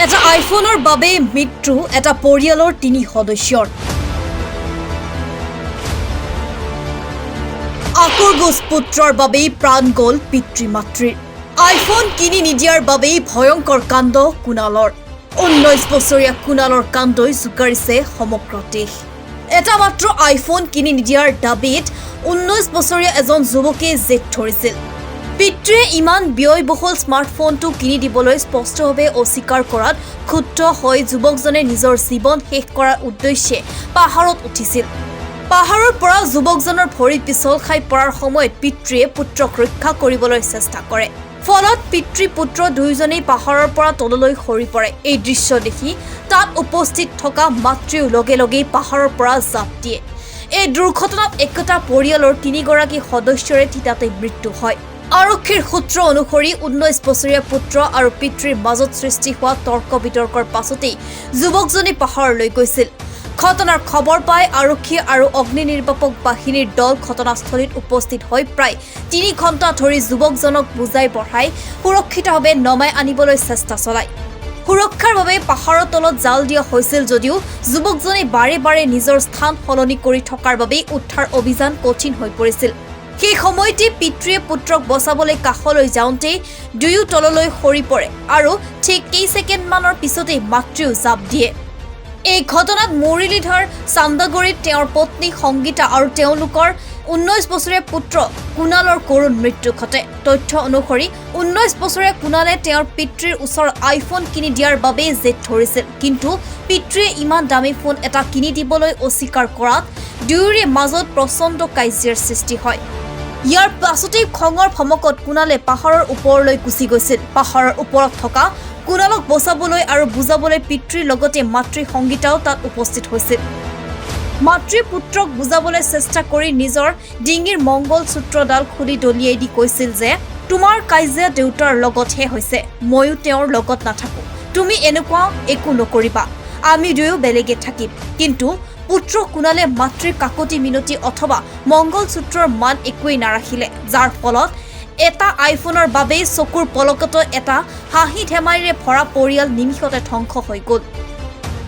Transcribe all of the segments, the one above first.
এটা আইফোনৰ বাবে মৃত্যু এটা পৰিয়ালৰ 3 সদস্যৰ। আকুৰগোজ পুত্ৰৰ বাবেই প্ৰাণ গ'ল পিতৃ মাতৃৰ। আইফোন কিনি নিদিয়াৰ বাবেই ভয়ংকৰ কাণ্ড কুণালৰ। 19 বছৰীয়া কুণালৰ কাণ্ডই জোকাৰিছে সমগ্ৰ দেশ। এটা মাত্ৰ আইফোন কিনি নিদিয়াৰ দাবীত 19 বছৰীয়া এজন যুৱকে জেদ ধৰিছিল। পিতৃয়ে ইমান ব্যয়বহুল স্মাৰ্টফোনটো কিনি দিবলৈ স্পষ্টভাৱে অস্বীকাৰ কৰাত ক্ষুব্ধ হৈ যুৱকজনে নিজৰ জীৱন শেষ কৰাৰ উদ্দেশ্যে পাহাৰত উঠিছিল। পাহাৰৰ পৰা যুৱকজনৰ ভৰি পিছল খাই পৰাৰ সময়ত পিতৃয়ে পুত্ৰক ৰক্ষা কৰিবলৈ চেষ্টা কৰে। ফলত পিতৃ পুত্ৰ দুয়োজনেই পাহাৰৰ পৰা তললৈ সৰি পৰে। এই দৃশ্য দেখি তাত উপস্থিত থকা মাতৃও লগে লগেই পাহাৰৰ পৰা জাপ দিয়ে। এই দুৰ্ঘটনাত একেটা পৰিয়ালৰ 3 গৰাকী সদস্যৰে থিতাতে মৃত্যু হয়। আৰক্ষীৰ সূত্ৰ অনুসৰি 19 বছৰীয়া পুত্ৰ আৰু পিতৃৰ মাজত সৃষ্টি হোৱা তৰ্ক বিতৰ্কৰ পাছতেই যুৱকজনে পাহাৰলৈ গৈছিল। ঘটনাৰ খবৰ পাই আৰক্ষী আৰু অগ্নি নিৰ্বাপক বাহিনীৰ দল ঘটনাস্থলীত উপস্থিত হৈ প্ৰায় 3 ঘণ্টা ধৰি যুৱকজনক বুজাই বঢ়াই সুৰক্ষিতভাৱে নমাই আনিবলৈ চেষ্টা চলায়। সুৰক্ষাৰ বাবে পাহাৰৰ তলত জাল দিয়া হৈছিল যদিও যুৱকজনে বাৰে বাৰে নিজৰ স্থান সলনি কৰি থকাৰ বাবে উদ্ধাৰ অভিযান কঠিন হৈ পৰিছিল। সেই সময়তে পিতৃয়ে পুত্ৰক বচাবলৈ কাষলৈ যাওঁতেই দুয়ো তললৈ সৰি পৰে আৰু ঠিক কেইছেকেণ্ডমানৰ পিছতেই মাতৃও জাপ দিয়ে। এই ঘটনাত মুৰলীধৰ চান্দাগুৰিত তেওঁৰ পত্নী সংগীতা আৰু তেওঁলোকৰ 19 বছৰীয়া পুত্ৰ কুণালৰ কৰুণ মৃত্যু ঘটে। তথ্য অনুসৰি 19 বছৰীয়া কুণালে তেওঁৰ পিতৃৰ ওচৰত আইফোন কিনি দিয়াৰ বাবে জেদ ধৰিছিল, কিন্তু পিতৃয়ে ইমান দামী ফোন এটা কিনি দিবলৈ অস্বীকাৰ কৰাত দুয়োৰে মাজত প্ৰচণ্ড কাজিয়াৰ সৃষ্টি হয়। ইয়াৰ পাছতেই খঙৰ ভমকত কুণালে পাহাৰৰ ওপৰলৈ গুচি গৈছিল। পাহাৰৰ ওপৰত থকা কুণালক বচাবলৈ আৰু বুজাবলৈ পিতৃৰ লগতে মাতৃ সংগীতাও তাত উপস্থিত হৈছিল। মাতৃ পুত্ৰক বুজাবলৈ চেষ্টা কৰি নিজৰ ডিঙিৰ মংগল সূত্ৰডাল খুলি দলিয়াই দি কৈছিল যে তোমাৰ কাজিয়া দেউতাৰ লগতহে হৈছে, ময়ো তেওঁৰ লগত নাথাকো, তুমি এনেকুৱা একো নকৰিবা, আমি দুয়ো বেলেগে থাকিম। কিন্তু পুত্ৰ কুণালে মাতৃৰ কাকতি মিনতি অথবা মংগল সূত্ৰৰ মান একোৱেই নাৰাখিলে, যাৰ ফলত এটা আইফোনৰ বাবেই চকুৰ পলকত এটা হাঁহি ধেমালিৰে ভৰা পৰিয়াল নিমিষতে ধ্বংস হৈ গ'ল।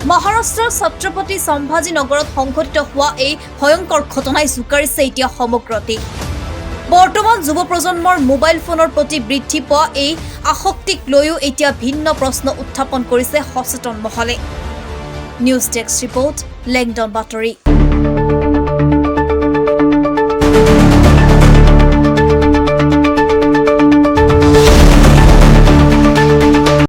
মহাৰাষ্ট্ৰৰ ছত্ৰপতি সম্ভাজী নগৰত সংঘটিত হোৱা এই ভয়ংকৰ ঘটনাই জোকাৰিছে এতিয়া সমগ্ৰ দেশ। বৰ্তমান যুৱ প্ৰজন্মৰ মোবাইল ফোনৰ প্ৰতি বৃদ্ধি পোৱা এই আসক্তিক লৈও এতিয়া ভিন্ন প্ৰশ্ন উত্থাপন কৰিছে সচেতন মহলে। নিউজ ডেস্ক ৰিপৰ্ট, লেংডন বাতৰি।